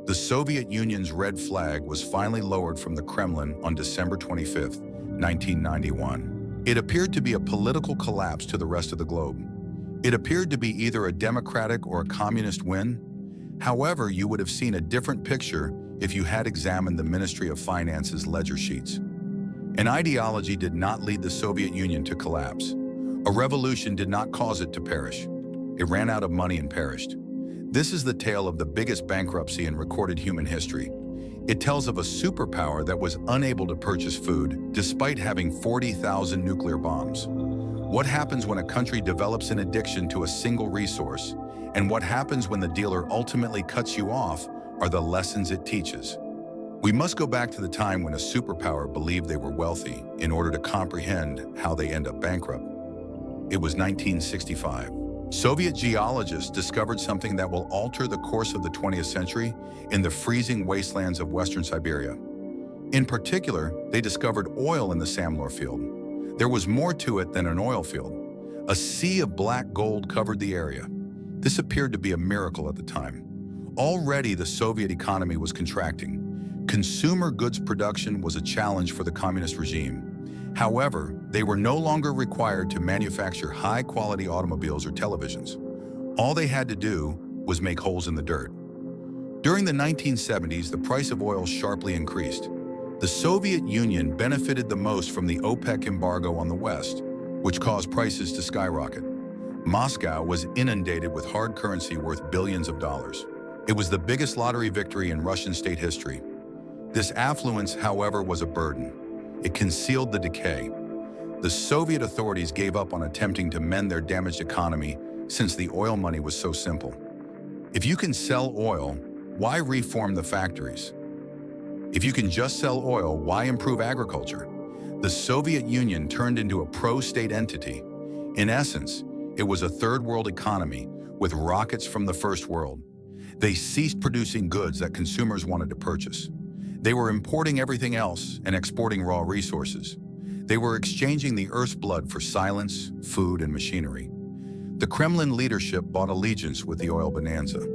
The Soviet Union's red flag was finally lowered from the Kremlin on December 25, 1991. It appeared to be a political collapse to the rest of the globe. It appeared to be either a democratic or a communist win. However, you would have seen a different picture if you had examined the Ministry of Finance's ledger sheets. An ideology did not lead the Soviet Union to collapse. A revolution did not cause it to perish. It ran out of money and perished. This is the tale of the biggest bankruptcy in recorded human history. It tells of a superpower that was unable to purchase food despite having 40,000 nuclear bombs. What happens when a country develops an addiction to a single resource, and what happens when the dealer ultimately cuts you off are the lessons it teaches. We must go back to the time when a superpower believed they were wealthy in order to comprehend how they end up bankrupt. It was 1965. Soviet geologists discovered something that will alter the course of the 20th century in the freezing wastelands of Western Siberia. In particular, they discovered oil in the Samlor field. There was more to it than an oil field. A sea of black gold covered the area. This appeared to be a miracle at the time. Already, the Soviet economy was contracting. Consumer goods production was a challenge for the communist regime. However, they were no longer required to manufacture high-quality automobiles or televisions. All they had to do was make holes in the dirt. During the 1970s, the price of oil sharply increased. The Soviet Union benefited the most from the OPEC embargo on the West, which caused prices to skyrocket. Moscow was inundated with hard currency worth billions of dollars. It was the biggest lottery victory in Russian state history. This affluence, however, was a burden. It concealed the decay. The Soviet authorities gave up on attempting to mend their damaged economy since the oil money was so simple. If you can sell oil, why reform the factories? If you can just sell oil, why improve agriculture? The Soviet Union turned into a pro-state entity. In essence, it was a third-world economy with rockets from the first world. They ceased producing goods that consumers wanted to purchase. They were importing everything else and exporting raw resources. They were exchanging the Earth's blood for silence, food, and machinery. The Kremlin leadership bought allegiance with the oil bonanza.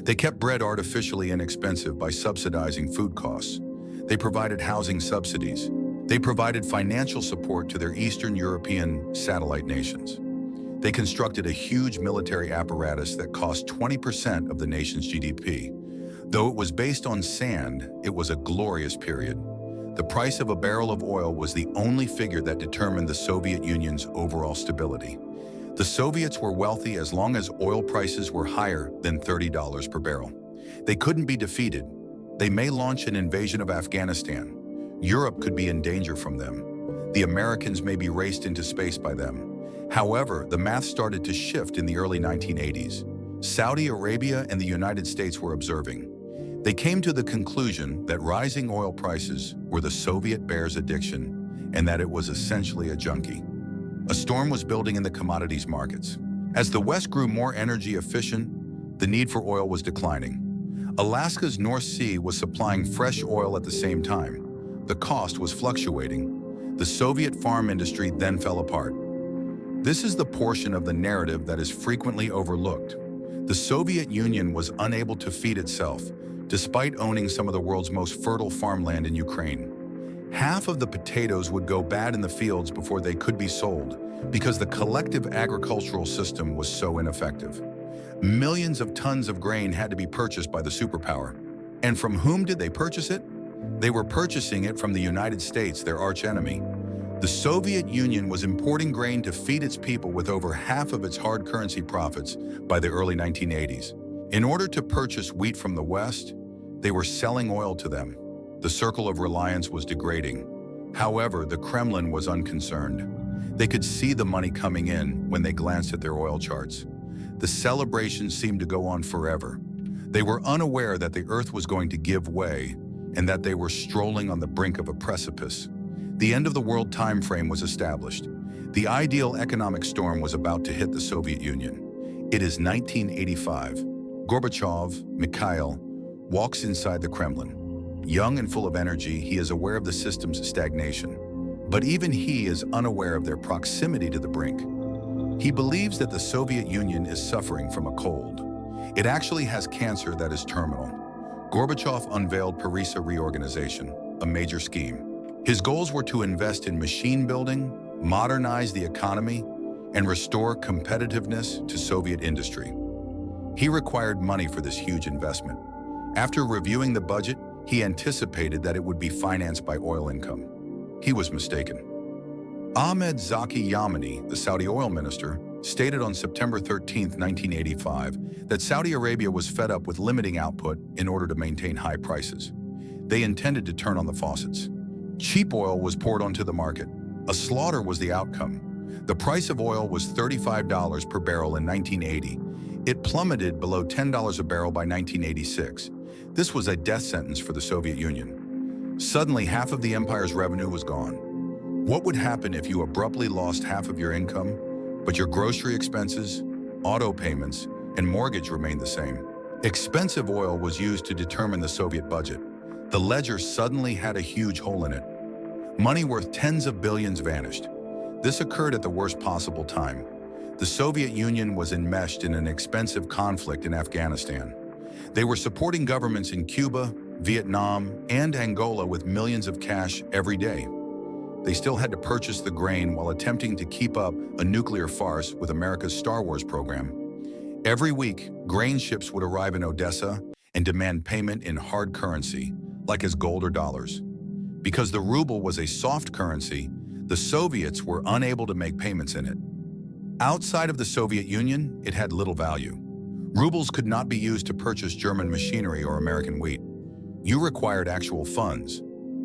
They kept bread artificially inexpensive by subsidizing food costs. They provided housing subsidies. They provided financial support to their Eastern European satellite nations. They constructed a huge military apparatus that cost 20% of the nation's GDP. Though it was based on sand, it was a glorious period. The price of a barrel of oil was the only figure that determined the Soviet Union's overall stability. The Soviets were wealthy as long as oil prices were higher than $30 per barrel. They couldn't be defeated. They may launch an invasion of Afghanistan. Europe could be in danger from them. The Americans may be raced into space by them. However, the math started to shift in the early 1980s. Saudi Arabia and the United States were observing. They came to the conclusion that rising oil prices were the Soviet bear's addiction and that it was essentially a junkie. A storm was building in the commodities markets. As the West grew more energy efficient, the need for oil was declining. Alaska's North Sea was supplying fresh oil at the same time. The cost was fluctuating. The Soviet farm industry then fell apart. This is the portion of the narrative that is frequently overlooked. The Soviet Union was unable to feed itself, despite owning some of the world's most fertile farmland in Ukraine. Half of the potatoes would go bad in the fields before they could be sold because the collective agricultural system was so ineffective. Millions of tons of grain had to be purchased by the superpower. And from whom did they purchase it? They were purchasing it from the United States, their archenemy. The Soviet Union was importing grain to feed its people with over half of its hard currency profits by the early 1980s. In order to purchase wheat from the West, they were selling oil to them. The circle of reliance was degrading. However, the Kremlin was unconcerned. They could see the money coming in when they glanced at their oil charts. The celebration seemed to go on forever. They were unaware that the earth was going to give way and that they were strolling on the brink of a precipice. The end of the world time frame was established. The ideal economic storm was about to hit the Soviet Union. It is 1985. Gorbachev, Mikhail, walks inside the Kremlin. Young and full of energy, he is aware of the system's stagnation. But even he is unaware of their proximity to the brink. He believes that the Soviet Union is suffering from a cold. It actually has cancer that is terminal. Gorbachev unveiled Parisa reorganization, a major scheme. His goals were to invest in machine building, modernize the economy, and restore competitiveness to Soviet industry. He required money for this huge investment. After reviewing the budget, he anticipated that it would be financed by oil income. He was mistaken. Ahmed Zaki Yamani, the Saudi oil minister, stated on September 13, 1985, that Saudi Arabia was fed up with limiting output in order to maintain high prices. They intended to turn on the faucets. Cheap oil was poured onto the market. A slaughter was the outcome. The price of oil was $35 per barrel in 1980. It plummeted below $10 a barrel by 1986. This was a death sentence for the Soviet Union. Suddenly, half of the empire's revenue was gone. What would happen if you abruptly lost half of your income, but your grocery expenses, auto payments, and mortgage remained the same? Expensive oil was used to determine the Soviet budget. The ledger suddenly had a huge hole in it. Money worth tens of billions vanished. This occurred at the worst possible time. The Soviet Union was enmeshed in an expensive conflict in Afghanistan. They were supporting governments in Cuba, Vietnam, and Angola with millions of cash every day. They still had to purchase the grain while attempting to keep up a nuclear farce with America's Star Wars program. Every week, grain ships would arrive in Odessa and demand payment in hard currency, like as gold or dollars. Because the ruble was a soft currency, the Soviets were unable to make payments in it. Outside of the Soviet Union, it had little value. Rubles could not be used to purchase German machinery or American wheat. You required actual funds.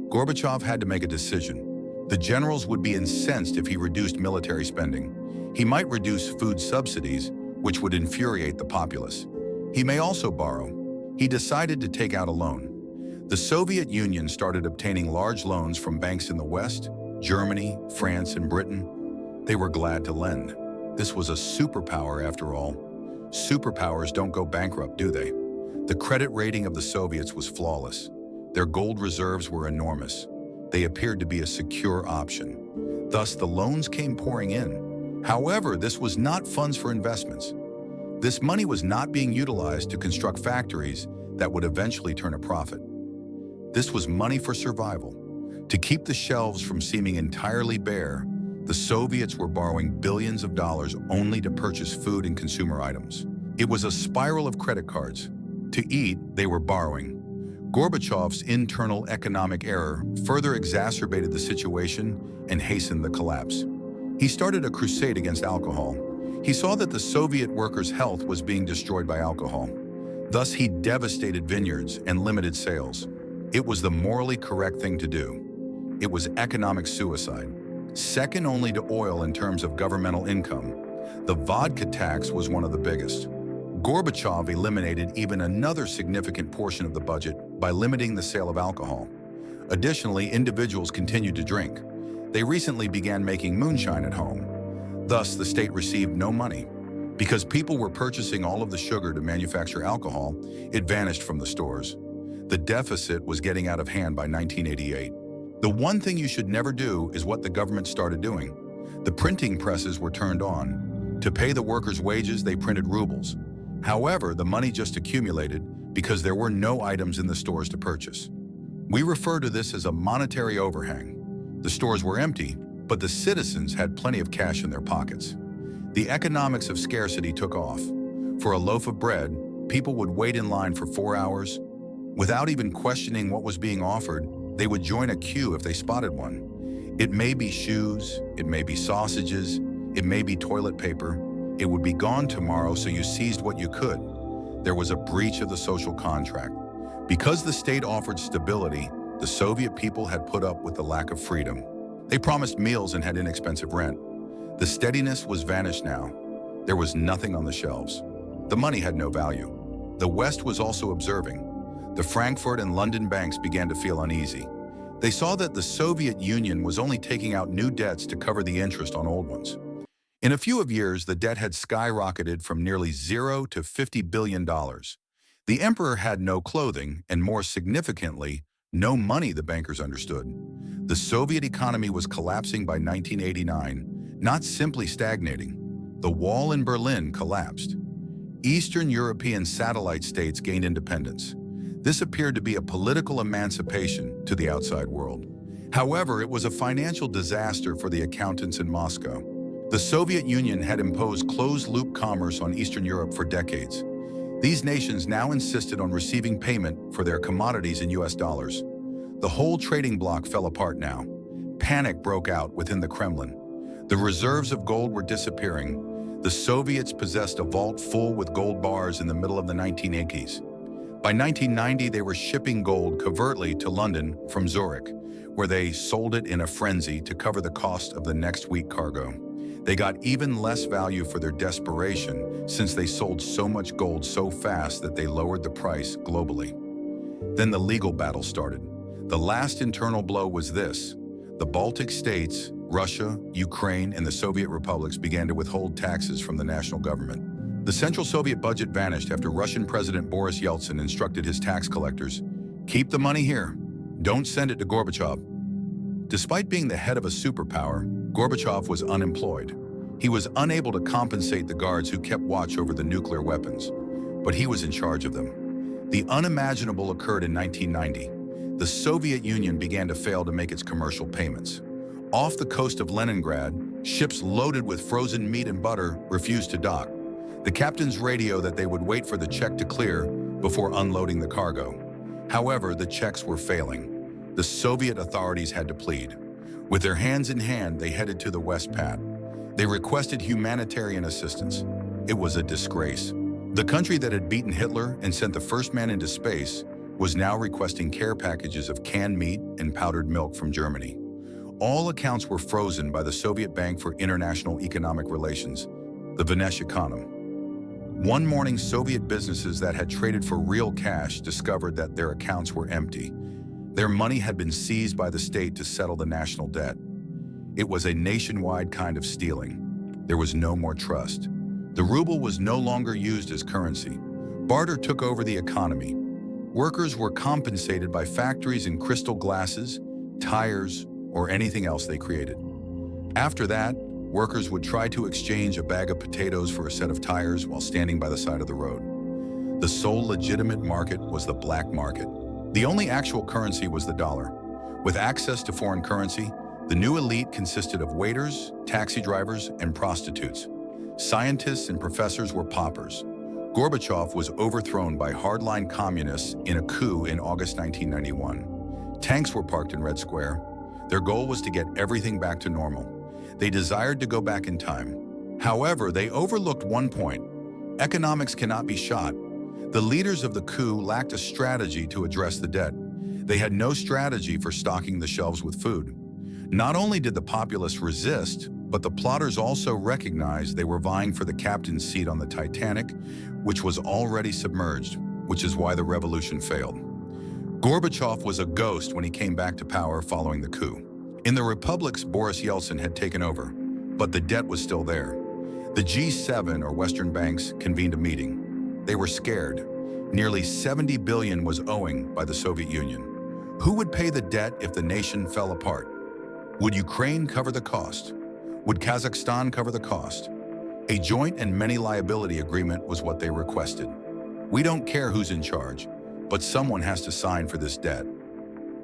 Gorbachev had to make a decision. The generals would be incensed if he reduced military spending. He might reduce food subsidies, which would infuriate the populace. He may also borrow. He decided to take out a loan. The Soviet Union started obtaining large loans from banks in the West, Germany, France, and Britain. They were glad to lend. This was a superpower after all. Superpowers don't go bankrupt, do they? The credit rating of the Soviets was flawless. Their gold reserves were enormous. They appeared to be a secure option. Thus, the loans came pouring in. However, this was not funds for investments. This money was not being utilized to construct factories that would eventually turn a profit. This was money for survival. To keep the shelves from seeming entirely bare, the Soviets were borrowing billions of dollars only to purchase food and consumer items. It was a spiral of credit cards. To eat, they were borrowing. Gorbachev's internal economic error further exacerbated the situation and hastened the collapse. He started a crusade against alcohol. He saw that the Soviet workers' health was being destroyed by alcohol. Thus, he devastated vineyards and limited sales. It was the morally correct thing to do. It was economic suicide. Second only to oil in terms of governmental income, the vodka tax was one of the biggest. Gorbachev eliminated even another significant portion of the budget by limiting the sale of alcohol. Additionally, individuals continued to drink. They recently began making moonshine at home. Thus, the state received no money. Because people were purchasing all of the sugar to manufacture alcohol, it vanished from the stores. The deficit was getting out of hand by 1988. The one thing you should never do is what the government started doing. The printing presses were turned on. To pay the workers' wages, they printed rubles. However, the money just accumulated because there were no items in the stores to purchase. We refer to this as a monetary overhang. The stores were empty, but the citizens had plenty of cash in their pockets. The economics of scarcity took off. For a loaf of bread, people would wait in line for 4 hours. Without even questioning what was being offered, they would join a queue if they spotted one. It may be shoes, it may be sausages, it may be toilet paper. It would be gone tomorrow, so you seized what you could. There was a breach of the social contract. Because the state offered stability, the Soviet people had put up with the lack of freedom. They promised meals and had inexpensive rent. The steadiness was vanished now. There was nothing on the shelves. The money had no value. The West was also observing. The Frankfurt and London banks began to feel uneasy. They saw that the Soviet Union was only taking out new debts to cover the interest on old ones. In a few years, the debt had skyrocketed from nearly $0 to $50 billion. The emperor had no clothing, and more significantly, no money, the bankers understood. The Soviet economy was collapsing by 1989, not simply stagnating. The wall in Berlin collapsed. Eastern European satellite states gained independence. This appeared to be a political emancipation to the outside world. However, it was a financial disaster for the accountants in Moscow. The Soviet Union had imposed closed-loop commerce on Eastern Europe for decades. These nations now insisted on receiving payment for their commodities in US dollars. The whole trading bloc fell apart now. Panic broke out within the Kremlin. The reserves of gold were disappearing. The Soviets possessed a vault full with gold bars in the middle of the 1980s. By 1990, they were shipping gold covertly to London from Zurich, where they sold it in a frenzy to cover the cost of the next week cargo. They got even less value for their desperation since they sold so much gold so fast that they lowered the price globally. Then the legal battle started. The last internal blow was this. The Baltic states, Russia, Ukraine, and the Soviet republics began to withhold taxes from the national government. The Central Soviet budget vanished after Russian President Boris Yeltsin instructed his tax collectors, "Keep the money here. Don't send it to Gorbachev." Despite being the head of a superpower, Gorbachev was unemployed. He was unable to compensate the guards who kept watch over the nuclear weapons, but he was in charge of them. The unimaginable occurred in 1990. The Soviet Union began to fail to make its commercial payments. Off the coast of Leningrad, ships loaded with frozen meat and butter refused to dock. The captains radioed that they would wait for the check to clear before unloading the cargo. However, the checks were failing. The Soviet authorities had to plead. With their hands in hand, they headed to the Westpat. They requested humanitarian assistance. It was a disgrace. The country that had beaten Hitler and sent the first man into space was now requesting care packages of canned meat and powdered milk from Germany. All accounts were frozen by the Soviet Bank for International Economic Relations, the vanishes. One morning, Soviet businesses that had traded for real cash discovered that their accounts were empty. Their money had been seized by the state to settle the national debt. It was a nationwide kind of stealing. There was no more trust. The ruble was no longer used as currency. Barter took over the economy. Workers were compensated by factories in crystal glasses, tires, or anything else they created. After that, workers would try to exchange a bag of potatoes for a set of tires while standing by the side of the road. The sole legitimate market was the black market. The only actual currency was the dollar. With access to foreign currency, the new elite consisted of waiters, taxi drivers, and prostitutes. Scientists and professors were paupers. Gorbachev was overthrown by hardline communists in a coup in August 1991. Tanks were parked in Red Square. Their goal was to get everything back to normal. They desired to go back in time. However, they overlooked one point. Economics cannot be shot. The leaders of the coup lacked a strategy to address the debt. They had no strategy for stocking the shelves with food. Not only did the populace resist, but the plotters also recognized they were vying for the captain's seat on the Titanic, which was already submerged, which is why the revolution failed. Gorbachev was a ghost when he came back to power following the coup. In the republics, Boris Yeltsin had taken over, but the debt was still there. The G7, or Western banks, convened a meeting. They were scared. Nearly 70 billion was owing by the Soviet Union. Who would pay the debt if the nation fell apart? Would Ukraine cover the cost? Would Kazakhstan cover the cost? A joint and many liability agreement was what they requested. We don't care who's in charge, but someone has to sign for this debt.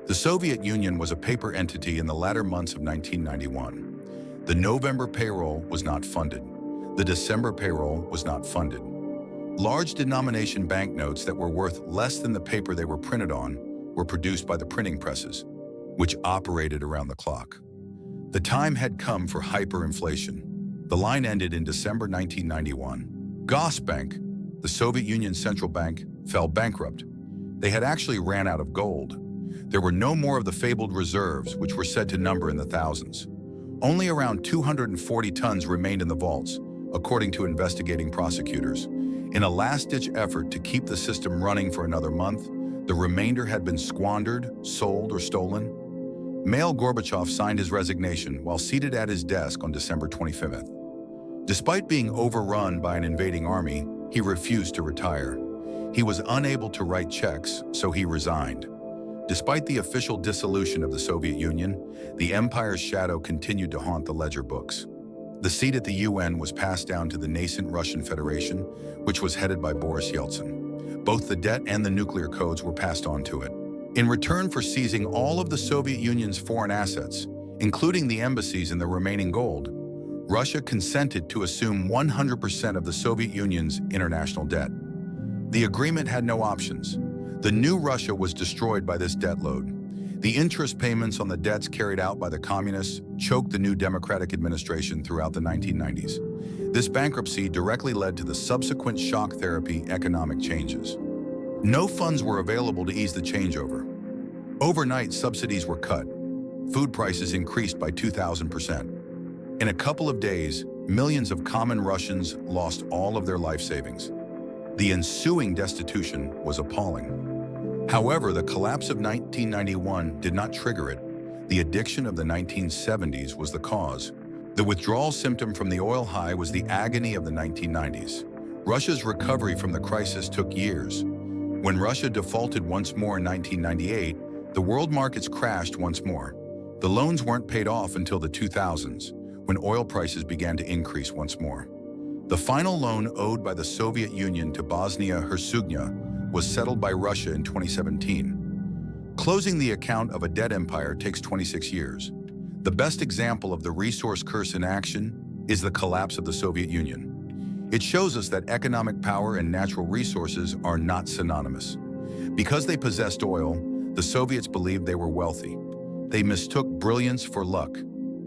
The Soviet Union was a paper entity in the latter months of 1991. The November payroll was not funded. The December payroll was not funded. Large denomination banknotes that were worth less than the paper they were printed on were produced by the printing presses, which operated around the clock. The time had come for hyperinflation. The line ended in December 1991. Gazbank, the Soviet Union's central bank, fell bankrupt. They had actually ran out of gold. There were no more of the fabled reserves, which were said to number in the thousands. Only around 240 tons remained in the vaults, according to investigating prosecutors. In a last-ditch effort to keep the system running for another month, the remainder had been squandered, sold, or stolen. Mikhail Gorbachev signed his resignation while seated at his desk on December 25th. Despite being overrun by an invading army, he refused to retire. He was unable to write checks, so he resigned. Despite the official dissolution of the Soviet Union, the empire's shadow continued to haunt the ledger books. The seat at the UN was passed down to the nascent Russian Federation, which was headed by Boris Yeltsin. Both the debt and the nuclear codes were passed on to it. In return for seizing all of the Soviet Union's foreign assets, including the embassies and the remaining gold, Russia consented to assume 100% of the Soviet Union's international debt. The agreement had no options. The new Russia was destroyed by this debt load. The interest payments on the debts carried out by the communists choked the new democratic administration throughout the 1990s. This bankruptcy directly led to the subsequent shock therapy economic changes. No funds were available to ease the changeover. Overnight, subsidies were cut. Food prices increased by 2,000%. In a couple of days, millions of common Russians lost all of their life savings. The ensuing destitution was appalling. However, the collapse of 1991 did not trigger it. The addiction of the 1970s was the cause. The withdrawal symptom from the oil high was the agony of the 1990s. Russia's recovery from the crisis took years. When Russia defaulted once more in 1998, the world markets crashed once more. The loans weren't paid off until the 2000s, when oil prices began to increase once more. The final loan owed by the Soviet Union to Bosnia-Herzegovina was settled by Russia in 2017. Closing the account of a debt empire takes 26 years. The best example of the resource curse in action is the collapse of the Soviet Union. It shows us that economic power and natural resources are not synonymous. Because they possessed oil, the Soviets believed they were wealthy. They mistook brilliance for luck.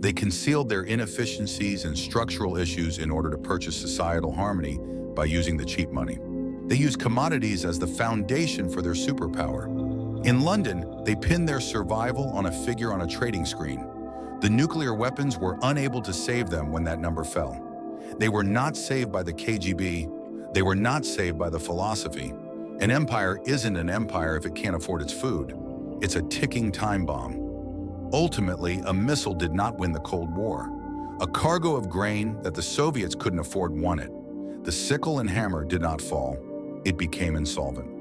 They concealed their inefficiencies and structural issues in order to purchase societal harmony by using the cheap money. They used commodities as the foundation for their superpower. In London, they pinned their survival on a figure on a trading screen. The nuclear weapons were unable to save them when that number fell. They were not saved by the KGB. They were not saved by the philosophy. An empire isn't an empire if it can't afford its food. It's a ticking time bomb. Ultimately, a missile did not win the Cold War. A cargo of grain that the Soviets couldn't afford won it. The sickle and hammer did not fall. It became insolvent.